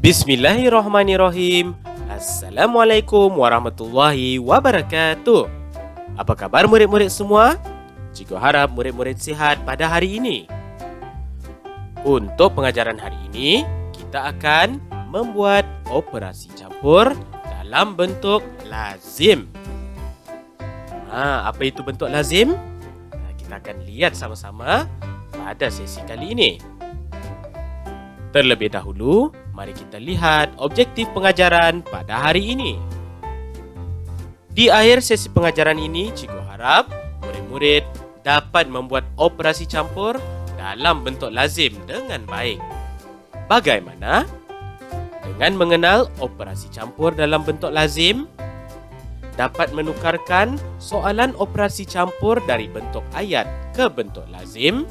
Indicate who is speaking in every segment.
Speaker 1: Bismillahirrahmanirrahim. Assalamualaikum warahmatullahi wabarakatuh. Apa kabar murid-murid semua? Cikgu harap murid-murid sihat pada hari ini. Untuk pengajaran hari ini, kita akan membuat operasi campur dalam bentuk lazim. Apa itu bentuk lazim? Kita akan lihat sama-sama pada sesi kali ini. Terlebih dahulu, mari kita lihat objektif pengajaran pada hari ini. Di akhir sesi pengajaran ini, cikgu harap murid-murid dapat membuat operasi campur dalam bentuk lazim dengan baik. Bagaimana? Dengan mengenal operasi campur dalam bentuk lazim, dapat menukarkan soalan operasi campur dari bentuk ayat ke bentuk lazim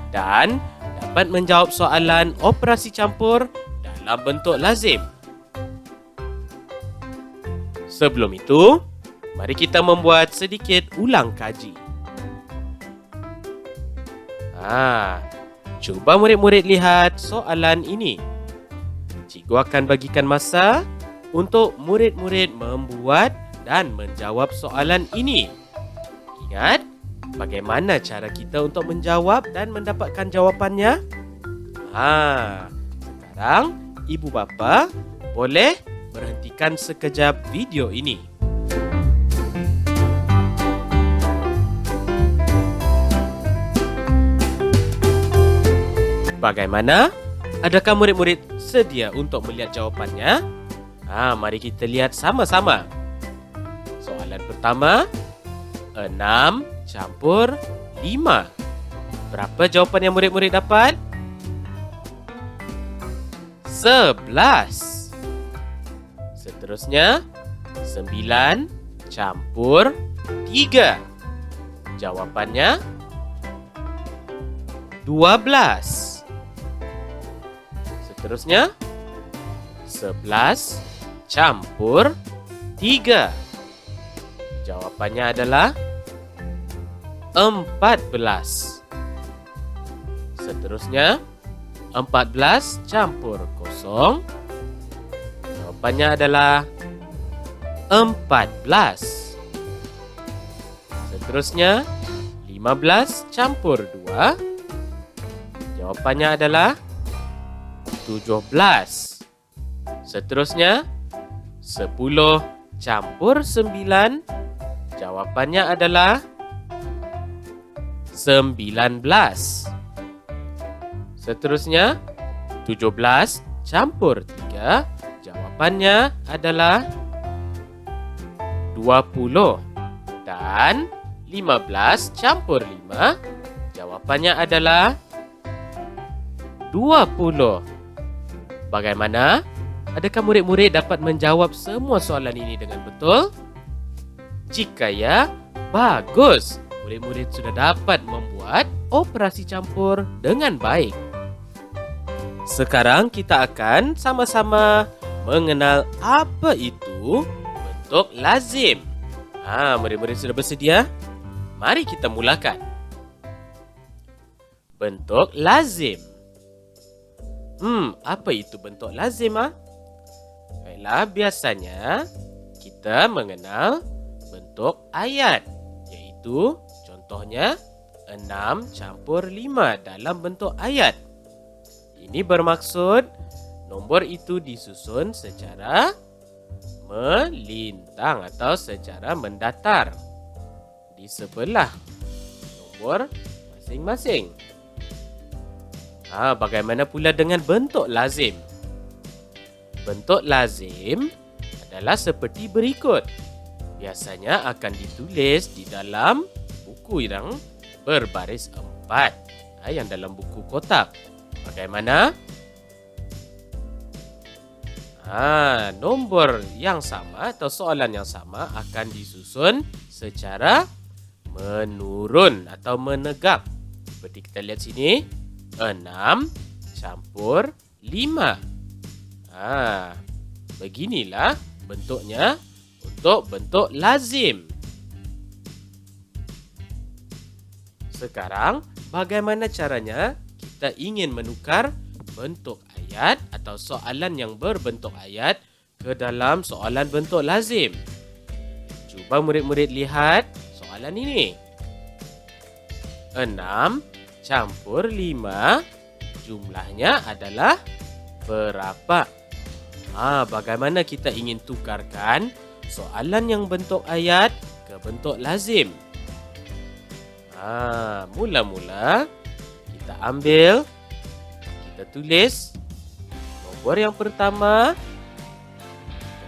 Speaker 1: dan dapat menjawab soalan operasi campur dalam bentuk lazim. Sebelum itu, mari kita membuat sedikit ulang kaji. Cuba murid-murid lihat soalan ini. Cikgu akan bagikan masa untuk murid-murid membuat dan menjawab soalan ini. Ingat, bagaimana cara kita untuk menjawab dan mendapatkan jawapannya? Sekarang, ibu bapa boleh berhentikan sekejap video ini. Bagaimana? Adakah murid-murid sedia untuk melihat jawapannya? Mari kita lihat sama-sama. Soalan pertama, 6 campur 5. Berapa jawapan yang murid-murid dapat? 11. Seterusnya, 9 campur 3. Jawapannya 12. Seterusnya, 11 campur 3. Jawapannya adalah 14. Seterusnya, 14 campur 0. Jawapannya adalah 14. Seterusnya, 15 campur 2. Jawapannya adalah 17. Seterusnya, 10 campur 9. Jawapannya adalah 19. Seterusnya, 17 campur 3. Jawapannya adalah 20. Dan 15 campur 5. Jawapannya adalah 20. Bagaimana? Adakah murid-murid dapat menjawab semua soalan ini dengan betul? Jika ya, bagus. Murid-murid sudah dapat membuat operasi campur dengan baik. Sekarang kita akan sama-sama mengenal apa itu bentuk lazim. Murid-murid sudah bersedia? Mari kita mulakan. Bentuk lazim. Apa itu bentuk lazim? Baiklah, biasanya kita mengenal bentuk ayat, iaitu contohnya 6 campur 5 dalam bentuk ayat. Ini bermaksud nombor itu disusun secara melintang atau secara mendatar di sebelah nombor masing-masing. Bagaimana pula dengan bentuk lazim? Bentuk lazim adalah seperti berikut. Biasanya akan ditulis di dalam buku yang berbaris 4, yang dalam buku kotak. Bagaimana? Nombor yang sama atau soalan yang sama akan disusun secara menurun atau menegak. Seperti kita lihat sini, 6 campur 5. Beginilah bentuknya untuk bentuk lazim. Sekarang, bagaimana caranya kita ingin menukar bentuk ayat ayat atau soalan yang berbentuk ayat ke dalam soalan bentuk lazim. Cuba murid-murid lihat soalan ini. 6 campur 5 jumlahnya adalah berapa? Bagaimana kita ingin tukarkan soalan yang bentuk ayat ke bentuk lazim? Mula-mula kita ambil, kita tulis nombor yang pertama,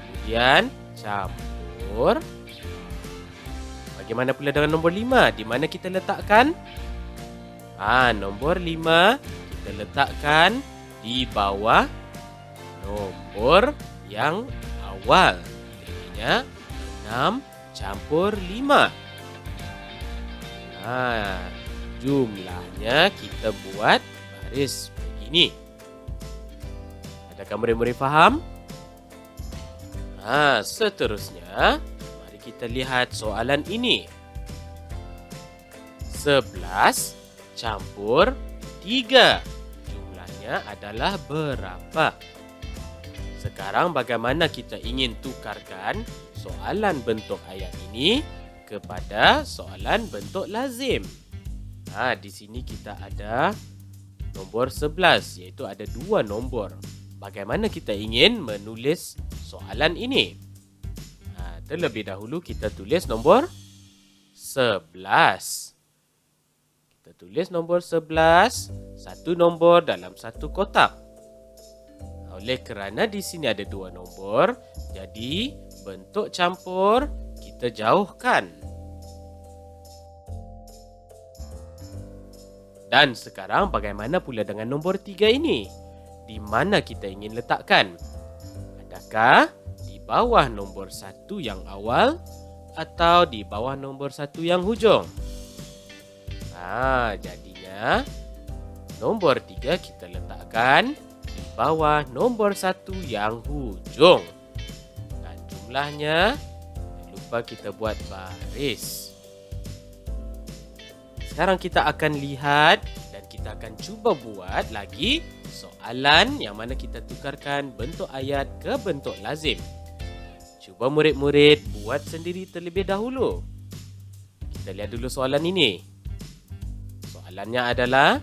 Speaker 1: kemudian campur. Bagaimana pula dengan nombor 5? Di mana kita letakkan? Nombor 5 kita letakkan di bawah nombor yang awal. Jadinya 6 campur 5. Jumlahnya kita buat baris begini. Adakah murid-murid faham? Seterusnya, mari kita lihat soalan ini. 11 campur 3. Jumlahnya adalah berapa? Sekarang bagaimana kita ingin tukarkan soalan bentuk ayat ini kepada soalan bentuk lazim? Di sini kita ada nombor 11, iaitu ada 2 nombor. Bagaimana kita ingin menulis soalan ini? Terlebih dahulu kita tulis nombor 11. Kita tulis nombor 11, satu nombor dalam satu kotak. Oleh kerana di sini ada 2 nombor, jadi bentuk campur kita jauhkan. Dan sekarang bagaimana pula dengan nombor 3 ini? Di mana kita ingin letakkan? Adakah di bawah nombor 1 yang awal atau di bawah nombor 1 yang hujung? Jadinya nombor 3 kita letakkan di bawah nombor 1 yang hujung. Dan jumlahnya, jangan lupa kita buat baris. Sekarang kita akan lihat dan kita akan cuba buat lagi soalan yang mana kita tukarkan bentuk ayat ke bentuk lazim. Cuba murid-murid buat sendiri terlebih dahulu. Kita lihat dulu soalan ini. Soalannya adalah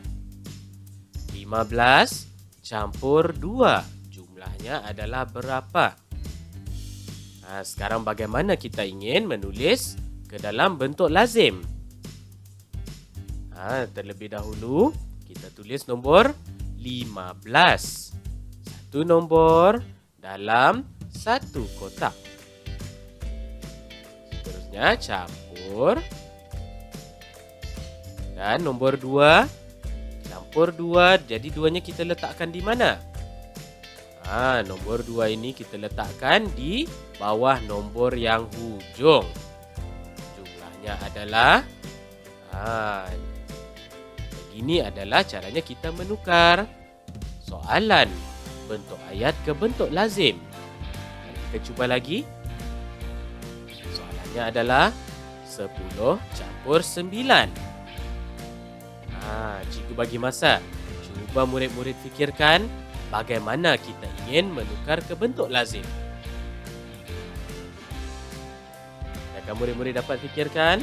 Speaker 1: 15 campur 2. Jumlahnya adalah berapa? Sekarang bagaimana kita ingin menulis ke dalam bentuk lazim? Terlebih dahulu kita tulis nombor 15. Satu nombor dalam satu kotak. Seterusnya campur. Dan nombor 2. Campur 2. Jadi 2-nya kita letakkan di mana? Nombor 2 ini kita letakkan di bawah nombor yang hujung. Jumlahnya adalah ini adalah caranya kita menukar soalan bentuk ayat ke bentuk lazim. Kita cuba lagi. Soalannya adalah 10 campur 9. Cikgu bagi masa. Cuba murid-murid fikirkan bagaimana kita ingin menukar ke bentuk lazim. Adakah murid-murid dapat fikirkan?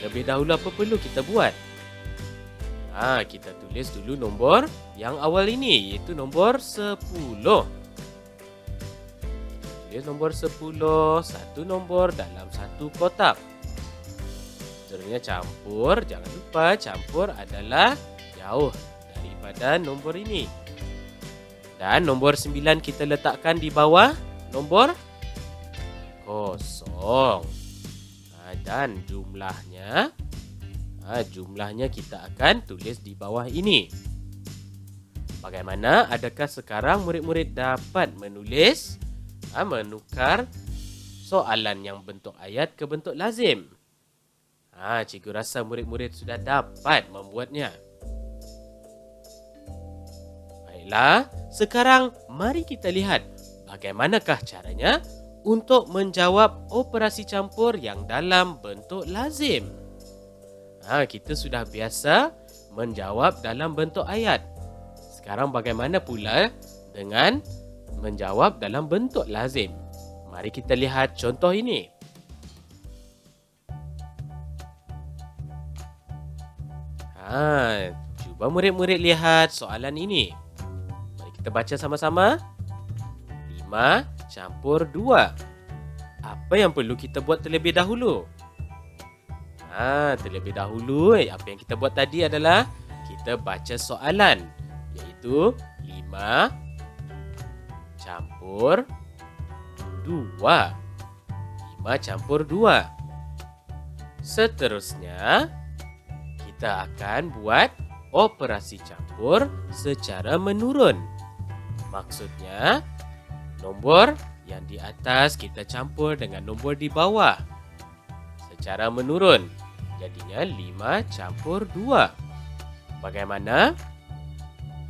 Speaker 1: Lebih dahulu apa perlu kita buat? Kita tulis dulu nombor yang awal ini, iaitu nombor 10. Tulis nombor 10, satu nombor dalam satu kotak. Seterusnya campur, jangan lupa campur adalah jauh daripada nombor ini. Dan nombor 9 kita letakkan di bawah nombor 0. Dan jumlahnya kita akan tulis di bawah ini. Bagaimana? Adakah sekarang murid-murid dapat menulis, menukar soalan yang bentuk ayat ke bentuk lazim? Cikgu rasa murid-murid sudah dapat membuatnya. Baiklah, sekarang mari kita lihat bagaimanakah caranya untuk menjawab operasi campur yang dalam bentuk lazim. Kita sudah biasa menjawab dalam bentuk ayat. Sekarang bagaimana pula dengan menjawab dalam bentuk lazim? Mari kita lihat contoh ini. Cuba murid-murid lihat soalan ini. Mari kita baca sama-sama. 5 campur 2. Apa yang perlu kita buat terlebih dahulu? Terlebih dahulu, apa yang kita buat tadi adalah kita baca soalan, iaitu 5 campur 2. 5 campur 2. Seterusnya, kita akan buat operasi campur secara menurun. Maksudnya, nombor yang di atas kita campur dengan nombor di bawah secara menurun. Jadinya 5 campur 2. Bagaimana?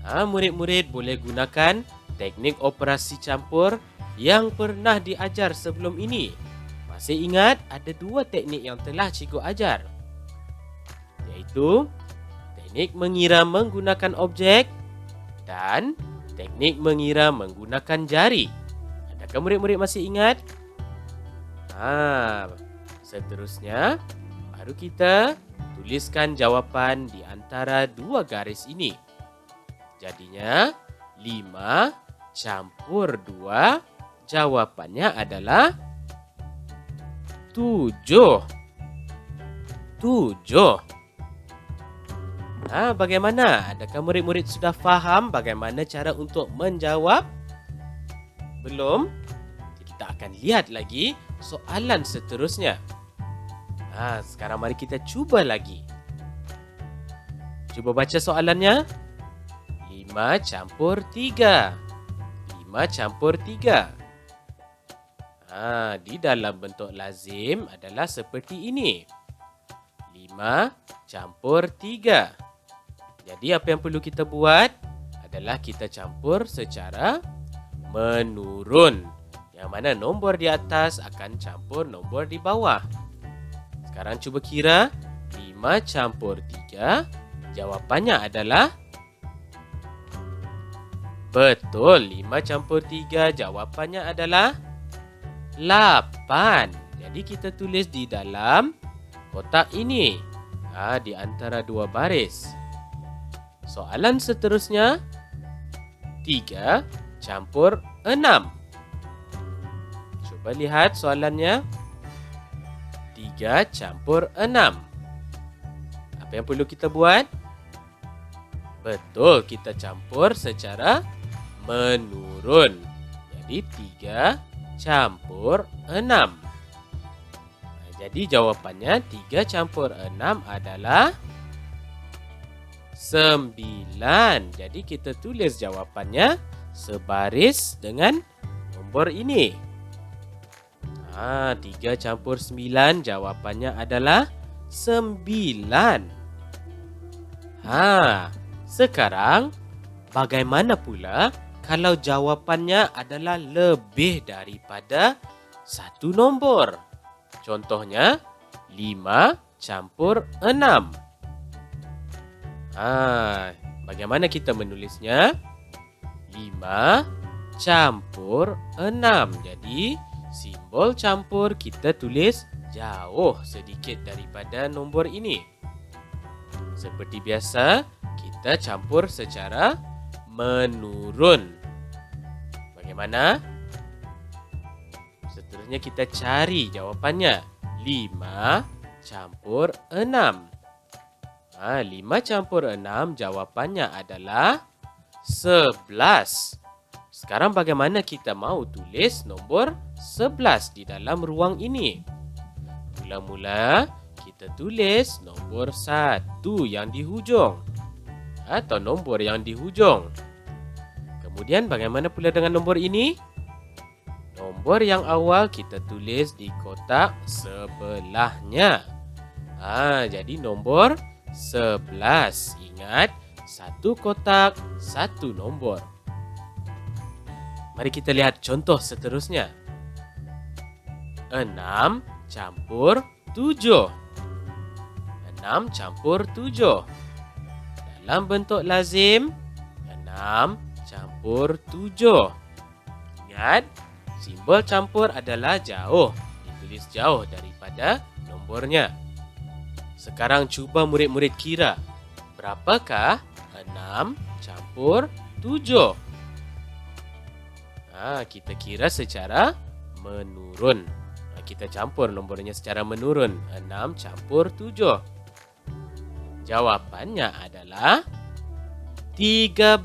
Speaker 1: Murid-murid boleh gunakan teknik operasi campur yang pernah diajar sebelum ini. Masih ingat ada 2 teknik yang telah cikgu ajar, iaitu teknik mengira menggunakan objek dan teknik mengira menggunakan jari. Adakah murid-murid masih ingat? Seterusnya, baru kita tuliskan jawapan di antara 2 garis ini. Jadinya 5 campur 2, jawapannya adalah 7. 7. Bagaimana? Adakah murid-murid sudah faham bagaimana cara untuk menjawab? Belum? Kita akan lihat lagi soalan seterusnya. Sekarang mari kita cuba lagi. Cuba baca soalannya. 5 campur 3. 5 campur 3. Di dalam bentuk lazim adalah seperti ini. 5 campur 3. Jadi apa yang perlu kita buat adalah kita campur secara menurun. Yang mana nombor di atas akan campur nombor di bawah. Sekarang cuba kira 5 campur 3. Jawapannya adalah betul, 5 campur 3 jawapannya adalah 8. Jadi kita tulis di dalam kotak ini, di antara 2 baris. Soalan seterusnya, 3 campur 6. Cuba lihat soalannya. 3 campur 6. Apa yang perlu kita buat? Betul, kita campur secara menurun. Jadi 3 campur 6. Jadi jawapannya 3 campur 6 adalah 9. Jadi kita tulis jawapannya sebaris dengan nombor ini. 3 campur 9 jawapannya adalah 9. Sekarang bagaimana pula kalau jawapannya adalah lebih daripada 1 nombor? Contohnya 5 campur 6. Bagaimana kita menulisnya? 5 campur 6. Jadi simbol campur kita tulis jauh sedikit daripada nombor ini. Seperti biasa, kita campur secara menurun. Bagaimana? Seterusnya kita cari jawapannya. 5 campur 6. 5 campur 6 jawapannya adalah 11. Sekarang bagaimana kita mau tulis nombor 11 di dalam ruang ini? Mula-mula kita tulis nombor 1 yang di hujung atau nombor yang di hujung. Kemudian bagaimana pula dengan nombor ini? Nombor yang awal kita tulis di kotak sebelahnya. Jadi nombor 11. Ingat, 1 kotak, 1 nombor. Mari kita lihat contoh seterusnya. 6 campur 7. 6 campur 7. Dalam bentuk lazim, 6 6 campur 7. Ingat, simbol campur adalah jauh. Ditulis jauh daripada nombornya. Sekarang cuba murid-murid kira. Berapakah 6 campur 7? Kita kira secara menurun. Kita campur nombornya secara menurun. 6 campur 7. Jawapannya adalah 13.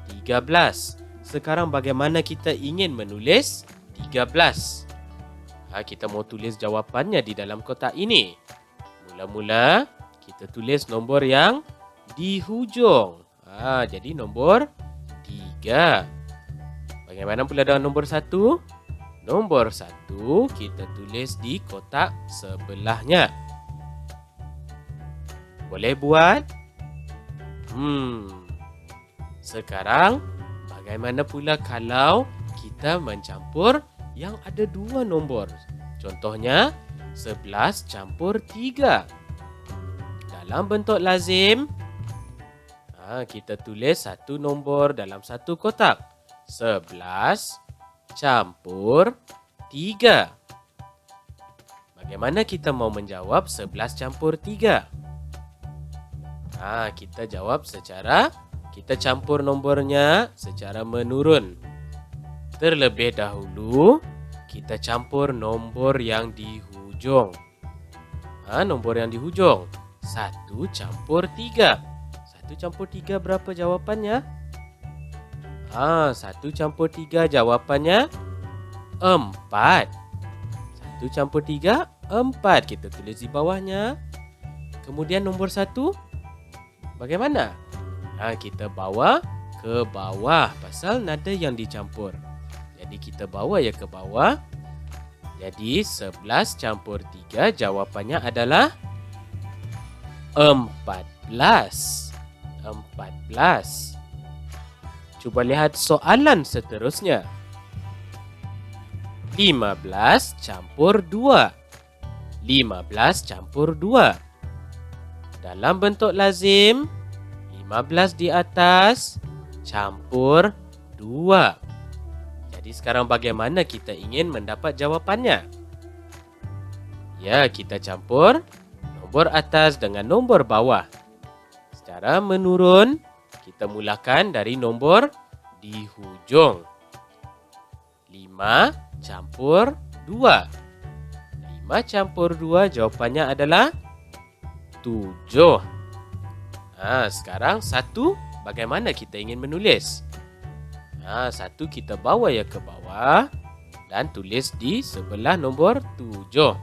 Speaker 1: 13. Sekarang bagaimana kita ingin menulis 13? Kita mau tulis jawapannya di dalam kotak ini. Mula-mula kita tulis nombor yang di hujung. Jadi nombor 3. Bagaimana pula dengan nombor 1? Nombor 1 kita tulis di kotak sebelahnya. Boleh buat? Sekarang bagaimana pula kalau kita mencampur yang ada 2 nombor? Contohnya 11 campur 3. Dalam bentuk lazim, kita tulis satu nombor dalam satu kotak. 11 campur 3. Bagaimana kita mau menjawab 11 campur 3? Kita jawab kita campur nombornya secara menurun. Terlebih dahulu, kita campur nombor yang di hujung. Nombor yang di hujung. 1 campur 3. 1 campur 3 berapa jawapannya? 1 campur 3 jawapannya 4. 1 campur 3, 4. Kita tulis di bawahnya. Kemudian nombor 1, bagaimana? Kita bawa ke bawah pasal nada yang dicampur. Jadi kita bawa ke bawah. Jadi 11 campur 3 jawapannya adalah 14. 14. Cuba lihat soalan seterusnya. 15 campur 2. 15 campur 2. Dalam bentuk lazim, 15 di atas campur 2. Jadi sekarang bagaimana kita ingin mendapat jawapannya? Ya, kita campur nombor atas dengan nombor bawah. Secara menurun, kita mulakan dari nombor di hujung. 5 campur 2. 5 campur 2 jawapannya adalah 7. Sekarang 1 bagaimana kita ingin menulis? 1 kita bawa ke bawah dan tulis di sebelah nombor 7.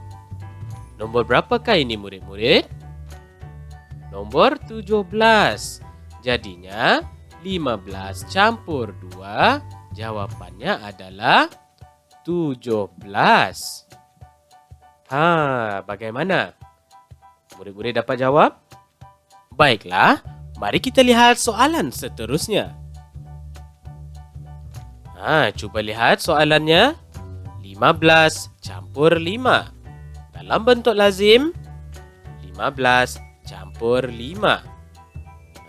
Speaker 1: Nombor berapakah ini murid-murid? Nombor 17. Jadinya 15 campur 2 jawapannya adalah 17. Bagaimana? Murid-murid dapat jawab? Baiklah, mari kita lihat soalan seterusnya. Cuba lihat soalannya. 15 campur 5. Dalam bentuk lazim, 15 campur 5.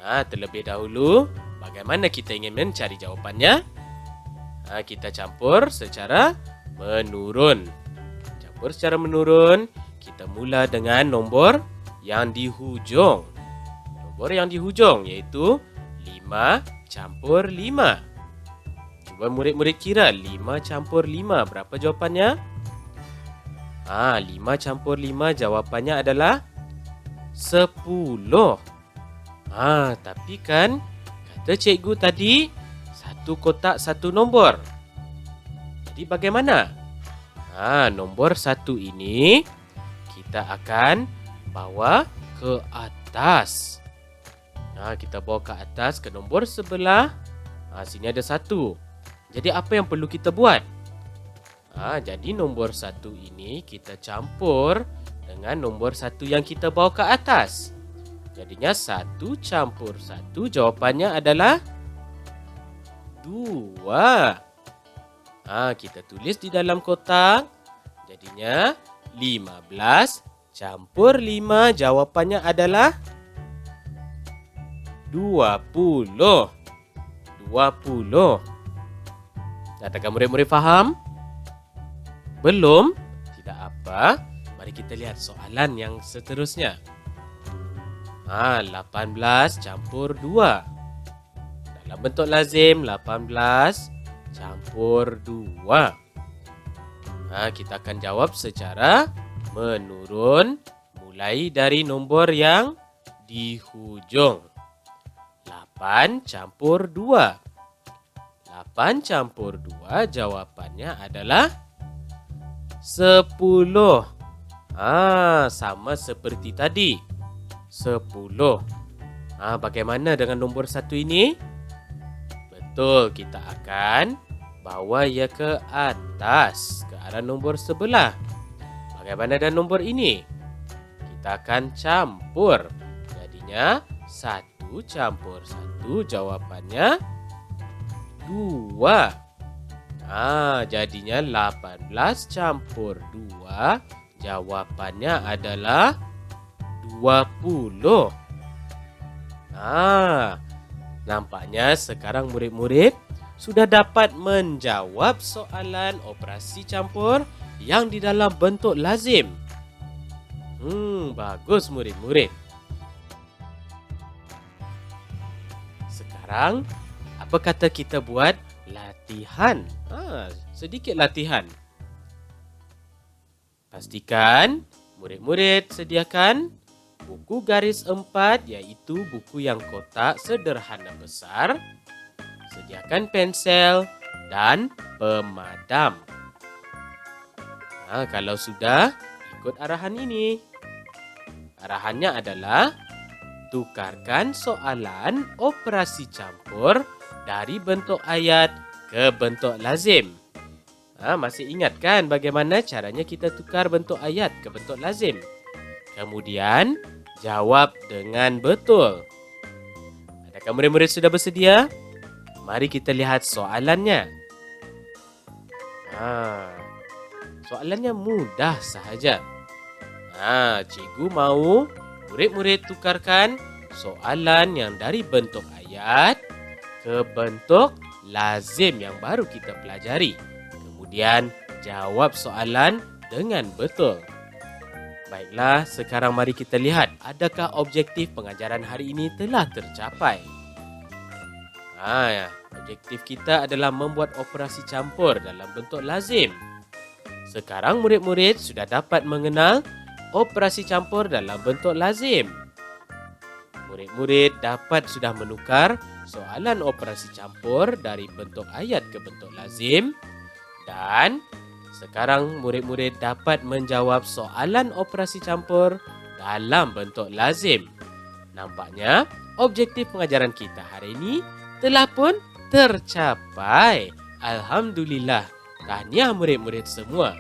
Speaker 1: Terlebih dahulu, bagaimana kita ingin mencari jawapannya? Kita campur secara menurun. Campur secara menurun, kita mula dengan nombor yang di hujung. Nombor yang di hujung iaitu 5 campur 5. Cuba murid-murid kira 5 campur 5 berapa jawapannya? 5 campur 5 jawapannya adalah 10. Tapi kan kata cikgu tadi satu kotak satu nombor. Jadi bagaimana? Nombor 1 ini kita akan bawa ke atas. Kita bawa ke atas ke nombor sebelah. Sini ada 1. Jadi apa yang perlu kita buat? Jadi nombor 1 ini kita campur dengan nombor 1 yang kita bawa ke atas. Jadinya 1 campur 1 jawapannya adalah 2. Kita tulis di dalam kotak. Jadinya 15 campur 5 jawapannya adalah 20. 20. Adakah murid-murid faham? Belum? Tidak apa. Mari kita lihat soalan yang seterusnya. 18 campur 2. Dalam bentuk lazim, 18 campur 2. Kita akan jawab secara menurun, mulai dari nombor yang di hujung. 8 campur 2. 8 campur 2 jawapannya adalah 10. Sama seperti tadi. 10. Bagaimana dengan nombor 1 ini? Betul, kita akan bawa ia ke atas, ke arah nombor sebelah. Bagaimana dengan nombor ini? Kita akan campur. Jadinya 1 campur 1 jawapannya 2. Jadinya 18 campur 2 jawapannya adalah 20. Nampaknya sekarang murid-murid sudah dapat menjawab soalan operasi campur yang di dalam bentuk lazim. Bagus murid-murid. Sekarang, apa kata kita buat latihan? Sedikit latihan. Pastikan murid-murid sediakan buku garis 4, iaitu buku yang kotak sederhana besar. Sediakan pensel dan pemadam. Kalau sudah, ikut arahan ini. Arahannya adalah tukarkan soalan operasi campur dari bentuk ayat ke bentuk lazim. Masih ingat kan bagaimana caranya kita tukar bentuk ayat ke bentuk lazim? Kemudian, jawab dengan betul. Adakah murid-murid sudah bersedia? Mari kita lihat soalannya. Soalannya mudah sahaja. Cikgu mahu murid-murid tukarkan soalan yang dari bentuk ayat ke bentuk lazim yang baru kita pelajari. Kemudian, jawab soalan dengan betul. Baiklah, sekarang mari kita lihat adakah objektif pengajaran hari ini telah tercapai. Objektif kita adalah membuat operasi campur dalam bentuk lazim. Sekarang murid-murid sudah dapat mengenal operasi campur dalam bentuk lazim. Murid-murid dapat sudah menukar soalan operasi campur dari bentuk ayat ke bentuk lazim. Dan sekarang murid-murid dapat menjawab soalan operasi campur dalam bentuk lazim. Nampaknya objektif pengajaran kita hari ini telah pun tercapai. Alhamdulillah. Tahniah murid-murid semua.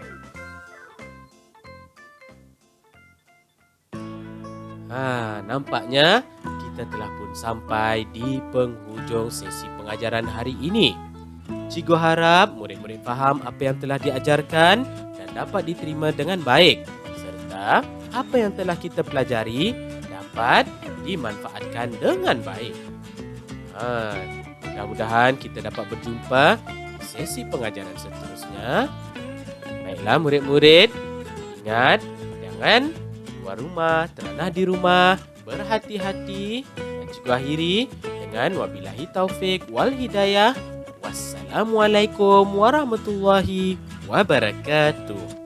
Speaker 1: Nampaknya kita telah pun sampai di penghujung sesi pengajaran hari ini. Cikgu harap murid-murid faham apa yang telah diajarkan dan dapat diterima dengan baik, serta apa yang telah kita pelajari dapat dimanfaatkan dengan baik. Mudah-mudahan kita dapat berjumpa di sesi pengajaran seterusnya. Baiklah murid-murid, ingat jangan keluar rumah, teranah di rumah, berhati-hati. Dan cikgu akhiri dengan wabillahi taufik wal hidayah. Wassalamualaikum warahmatullahi wabarakatuh.